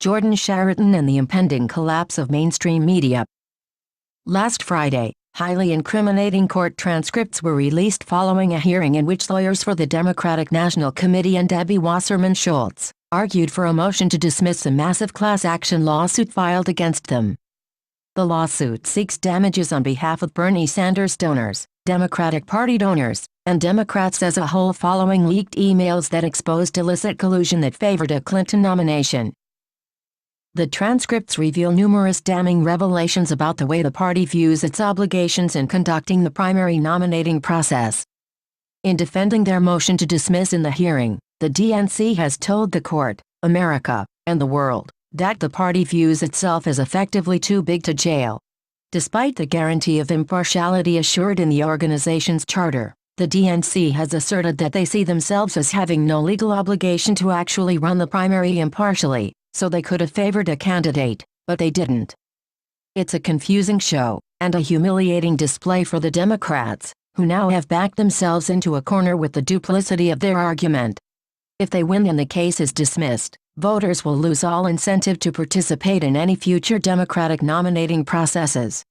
Chariton and the impending collapse of mainstream media. Last Friday, highly incriminating court transcripts were released following a hearing in which lawyers for the Democratic National Committee and Debbie Wasserman Schultz argued for a motion to dismiss a massive class action lawsuit filed against them. The lawsuit seeks damages on behalf of Bernie Sanders donors, Democratic Party donors, and Democrats as a whole following leaked emails that exposed illicit collusion that favored a Clinton nomination. The transcripts reveal numerous damning revelations about the way the party views its obligations in conducting the primary nominating process. In defending their motion to dismiss in the hearing, the DNC has told the court, America, and the world, that the party views itself as effectively too big to jail. Despite the guarantee of impartiality assured in the organization's charter, the DNC has asserted that they see themselves as having no legal obligation to actually run the primary impartially, so they could have favored a candidate, but they didn't. It's a confusing show, and a humiliating display for the Democrats, who now have backed themselves into a corner with the duplicity of their argument. If they win and the case is dismissed, voters will lose all incentive to participate in any future Democratic nominating processes.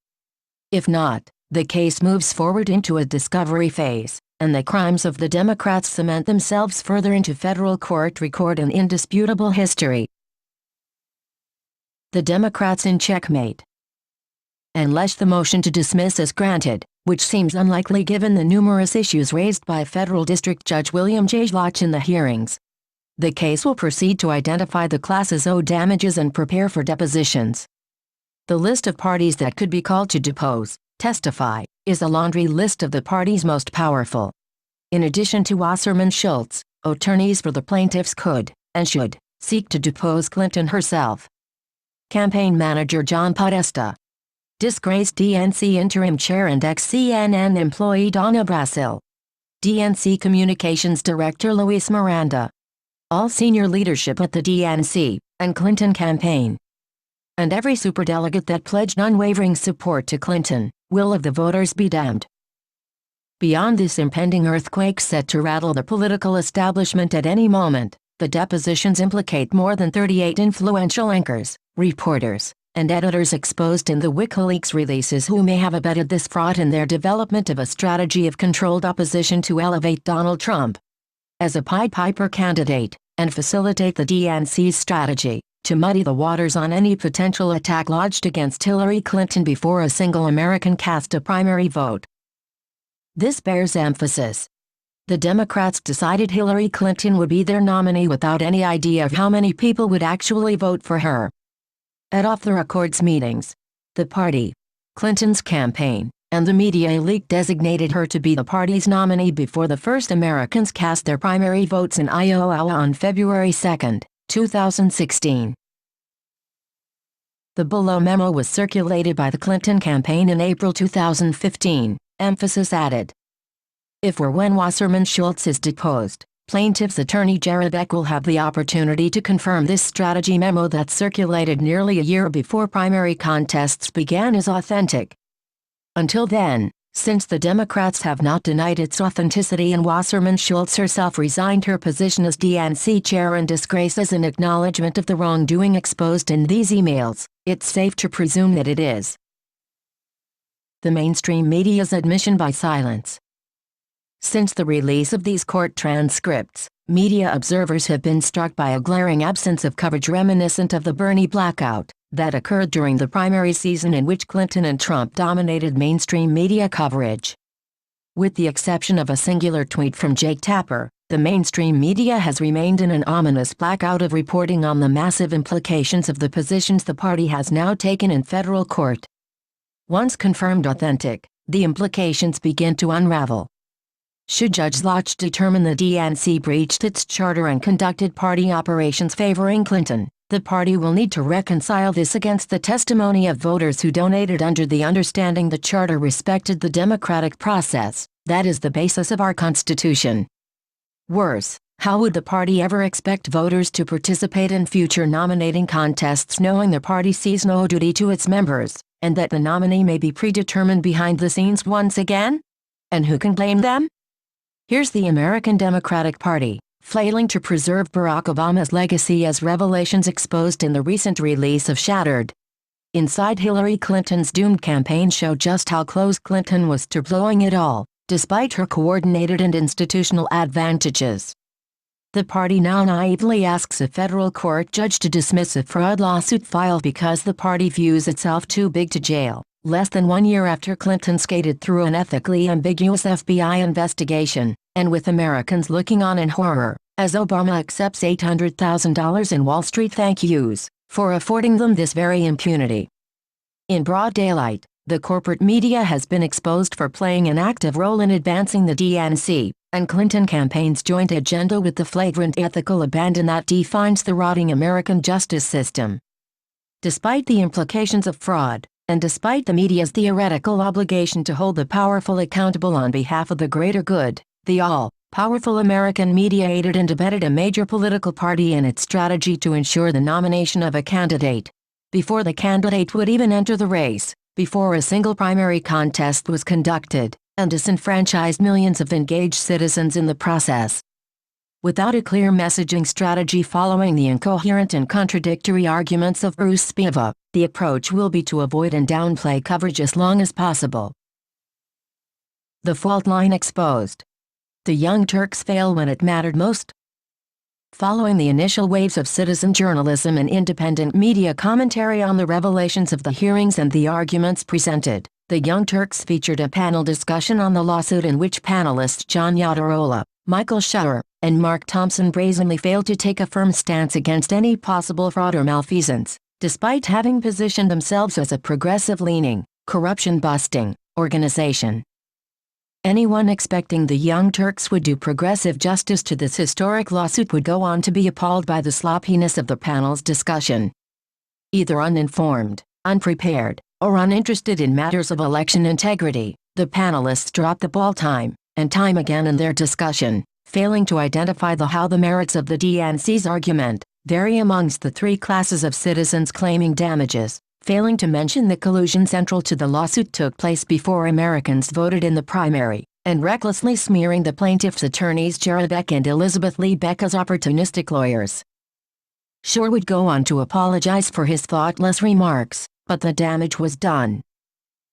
If not, the case moves forward into a discovery phase, and the crimes of the Democrats cement themselves further into federal court record and indisputable history. The Democrats in checkmate. Unless the motion to dismiss is granted, which seems unlikely given the numerous issues raised by Federal District Judge William J. Loch in the hearings, the case will proceed to identify the class's owed damages and prepare for depositions. The list of parties that could be called to depose, testify, is a laundry list of the parties most powerful. In addition to Wasserman Schultz, attorneys for the plaintiffs could, and should, seek to depose Clinton herself. Campaign manager John Podesta. Disgraced DNC interim chair and ex-CNN employee Donna Brazil. DNC communications director Luis Miranda. All senior leadership at the DNC and Clinton campaign. And every superdelegate that pledged unwavering support to Clinton, will of the voters be damned. Beyond this impending earthquake set to rattle the political establishment at any moment, the depositions implicate more than 38 influential anchors, reporters, and editors exposed in the WikiLeaks releases who may have abetted this fraud in their development of a strategy of controlled opposition to elevate Donald Trump as a Pied Piper candidate, and facilitate the DNC's strategy to muddy the waters on any potential attack lodged against Hillary Clinton before a single American cast a primary vote. This bears emphasis. The Democrats decided Hillary Clinton would be their nominee without any idea of how many people would actually vote for her. At off-the-records meetings, the party, Clinton's campaign, and the media elite designated her to be the party's nominee before the first Americans cast their primary votes in Iowa on February 2, 2016. The below memo was circulated by the Clinton campaign in April 2015, emphasis added. If or when Wasserman Schultz is deposed, plaintiff's attorney Jared Beck will have the opportunity to confirm this strategy memo that circulated nearly a year before primary contests began is authentic. Until then, since the Democrats have not denied its authenticity and Wasserman Schultz herself resigned her position as DNC chair in disgrace as an acknowledgement of the wrongdoing exposed in these emails, it's safe to presume that it is. The mainstream media's admission by silence. Since the release of these court transcripts, media observers have been struck by a glaring absence of coverage reminiscent of the Bernie blackout that occurred during the primary season in which Clinton and Trump dominated mainstream media coverage. With the exception of a singular tweet from Jake Tapper, the mainstream media has remained in an ominous blackout of reporting on the massive implications of the positions the party has now taken in federal court. Once confirmed authentic, the implications begin to unravel. Should Judge Loch determine the DNC breached its charter and conducted party operations favoring Clinton, the party will need to reconcile this against the testimony of voters who donated under the understanding the charter respected the democratic process, that is the basis of our Constitution. Worse, how would the party ever expect voters to participate in future nominating contests knowing the party sees no duty to its members, and that the nominee may be predetermined behind the scenes once again? And who can blame them? Here's the American Democratic Party, flailing to preserve Barack Obama's legacy as revelations exposed in the recent release of Shattered inside Hillary Clinton's doomed campaign show just how close Clinton was to blowing it all, despite her coordinated and institutional advantages. The party now naively asks a federal court judge to dismiss a fraud lawsuit filed because the party views itself too big to jail, less than 1 year after Clinton skated through an ethically ambiguous FBI investigation, and with Americans looking on in horror, as Obama accepts $800,000 in Wall Street thank yous for affording them this very impunity. In broad daylight, the corporate media has been exposed for playing an active role in advancing the DNC and Clinton campaign's joint agenda with the flagrant ethical abandon that defines the rotting American justice system. Despite the implications of fraud, and despite the media's theoretical obligation to hold the powerful accountable on behalf of the greater good, the all-powerful American media aided and abetted a major political party in its strategy to ensure the nomination of a candidate before the candidate would even enter the race, before a single primary contest was conducted, and disenfranchised millions of engaged citizens in the process. Without a clear messaging strategy following the incoherent and contradictory arguments of Bruce Spiva, the approach will be to avoid and downplay coverage as long as possible. The fault line exposed. The Young Turks fail when it mattered most. Following the initial waves of citizen journalism and independent media commentary on the revelations of the hearings and the arguments presented, the Young Turks featured a panel discussion on the lawsuit in which panelists John Yadarola, Michael Schauer, and Mark Thompson brazenly failed to take a firm stance against any possible fraud or malfeasance, despite having positioned themselves as a progressive-leaning, corruption-busting organization. Anyone expecting the Young Turks would do progressive justice to this historic lawsuit would go on to be appalled by the sloppiness of the panel's discussion. Either uninformed, unprepared, or uninterested in matters of election integrity, the panelists dropped the ball time and time again in their discussion, failing to identify how the merits of the DNC's argument vary amongst the three classes of citizens claiming damages, failing to mention the collusion central to the lawsuit took place before Americans voted in the primary, and recklessly smearing the plaintiff's attorneys Jared Beck and Elizabeth Lee Beck as opportunistic lawyers. Schauer would go on to apologize for his thoughtless remarks, but the damage was done.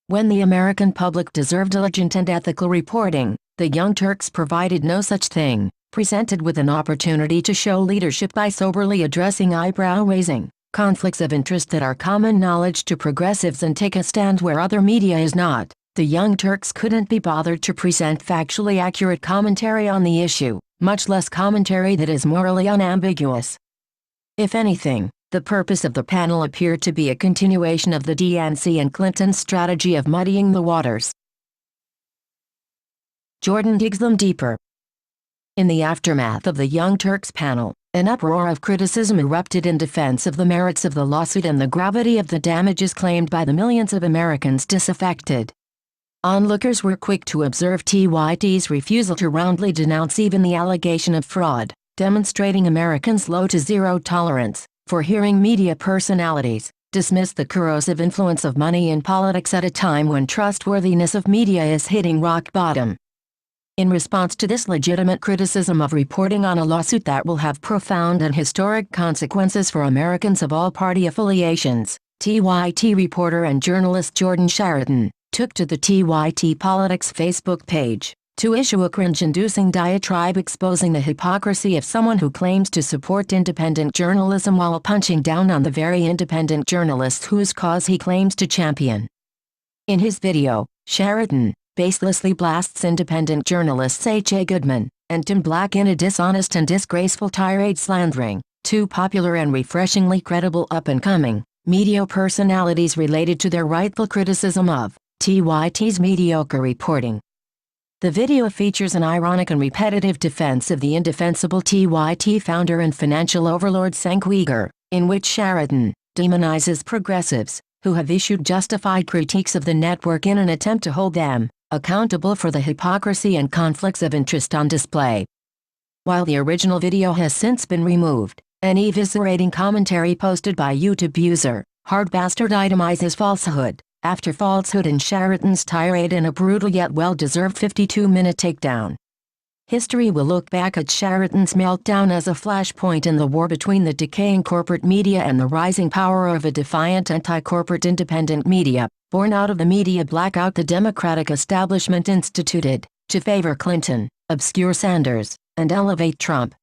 When the American public deserved diligent and ethical reporting, the Young Turks provided no such thing, presented with an opportunity to show leadership by soberly addressing eyebrow-raising conflicts of interest that are common knowledge to progressives and take a stand where other media is not. The Young Turks couldn't be bothered to present factually accurate commentary on the issue, much less commentary that is morally unambiguous. If anything, the purpose of the panel appeared to be a continuation of the DNC and Clinton's strategy of muddying the waters. Jordan digs them deeper. In the aftermath of the Young Turks panel, an uproar of criticism erupted in defense of the merits of the lawsuit and the gravity of the damages claimed by the millions of Americans disaffected. Onlookers were quick to observe TYT's refusal to roundly denounce even the allegation of fraud, demonstrating Americans' low to zero tolerance for hearing media personalities dismiss the corrosive influence of money in politics at a time when trustworthiness of media is hitting rock bottom. In response to this legitimate criticism of reporting on a lawsuit that will have profound and historic consequences for Americans of all party affiliations, TYT reporter and journalist Jordan Chariton took to the TYT Politics Facebook page to issue a cringe-inducing diatribe exposing the hypocrisy of someone who claims to support independent journalism while punching down on the very independent journalists whose cause he claims to champion. In his video, Chariton baselessly blasts independent journalists H.A. Goodman and Tim Black in a dishonest and disgraceful tirade slandering two popular and refreshingly credible up-and-coming media personalities related to their rightful criticism of TYT's mediocre reporting. The video features an ironic and repetitive defense of the indefensible TYT founder and financial overlord Cenk Uygur, in which Chariton demonizes progressives who have issued justified critiques of the network in an attempt to hold them accountable for the hypocrisy and conflicts of interest on display. While the original video has since been removed, an eviscerating commentary posted by YouTube user Hardbastard itemizes falsehood after falsehood in Chariton's tirade in a brutal yet well-deserved 52-minute takedown. History will look back at Chariton's meltdown as a flashpoint in the war between the decaying corporate media and the rising power of a defiant anti-corporate independent media, born out of the media blackout the Democratic establishment instituted, to favor Clinton, obscure Sanders, and elevate Trump.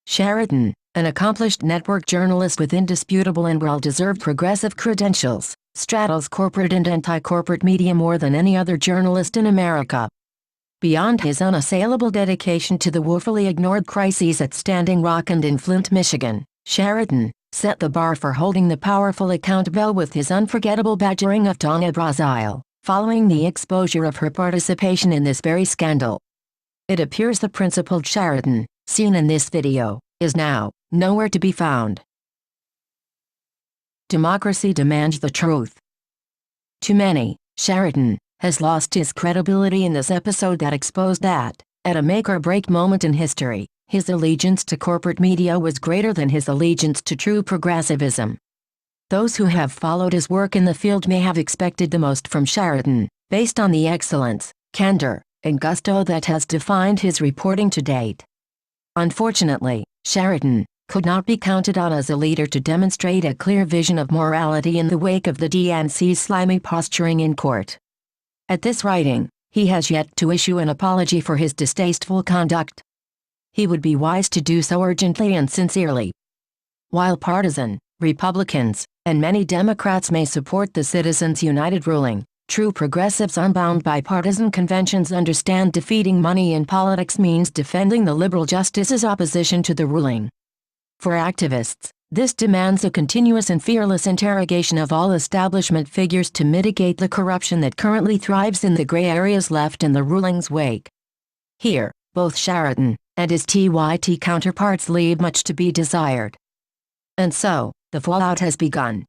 Chariton, an accomplished network journalist with indisputable and well-deserved progressive credentials, straddles corporate and anti-corporate media more than any other journalist in America. Beyond his unassailable dedication to the woefully ignored crises at Standing Rock and in Flint, Michigan, Chariton set the bar for holding the powerful accountable with his unforgettable badgering of Tanya Brazile, following the exposure of her participation in this very scandal. It appears the principled Chariton, seen in this video, is now nowhere to be found. Democracy demands the truth. To many, Chariton has lost his credibility in this episode that exposed that, at a make-or-break moment in history, his allegiance to corporate media was greater than his allegiance to true progressivism. Those who have followed his work in the field may have expected the most from Chariton, based on the excellence, candor, and gusto that has defined his reporting to date. Unfortunately, Chariton could not be counted on as a leader to demonstrate a clear vision of morality in the wake of the DNC's slimy posturing in court. At this writing, he has yet to issue an apology for his distasteful conduct. He would be wise to do so urgently and sincerely. While partisan Republicans and many Democrats may support the Citizens United ruling, true progressives unbound by partisan conventions understand defeating money in politics means defending the liberal justice's opposition to the ruling. For activists, this demands a continuous and fearless interrogation of all establishment figures to mitigate the corruption that currently thrives in the gray areas left in the ruling's wake. Here, both Chariton and his TYT counterparts leave much to be desired. And so, the fallout has begun.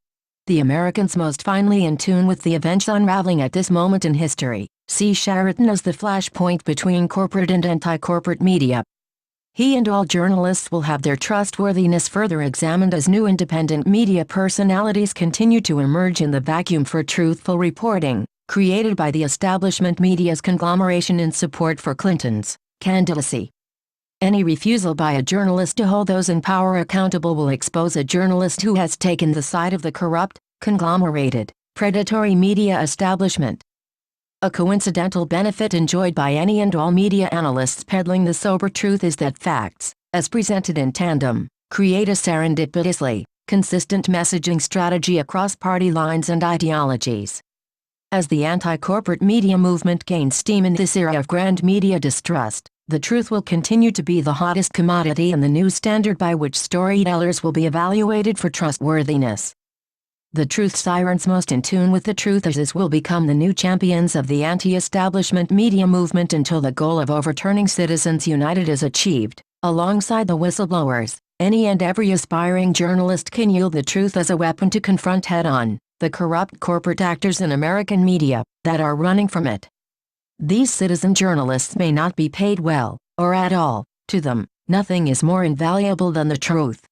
The Americans most finely in tune with the events unraveling at this moment in history see Chariton as the flashpoint between corporate and anti-corporate media. He and all journalists will have their trustworthiness further examined as new independent media personalities continue to emerge in the vacuum for truthful reporting, created by the establishment media's conglomeration in support for Clinton's candidacy. Any refusal by a journalist to hold those in power accountable will expose a journalist who has taken the side of the corrupt, conglomerated, predatory media establishment. A coincidental benefit enjoyed by any and all media analysts peddling the sober truth is that facts, as presented in tandem, create a serendipitously consistent messaging strategy across party lines and ideologies. As the anti-corporate media movement gains steam in this era of grand media distrust, the truth will continue to be the hottest commodity and the new standard by which storytellers will be evaluated for trustworthiness. The truth sirens most in tune with the truthers will become the new champions of the anti-establishment media movement until the goal of overturning Citizens United is achieved. Alongside the whistleblowers, any and every aspiring journalist can yield the truth as a weapon to confront head-on the corrupt corporate actors in American media that are running from it. These citizen journalists may not be paid well, or at all. To them, nothing is more invaluable than the truth.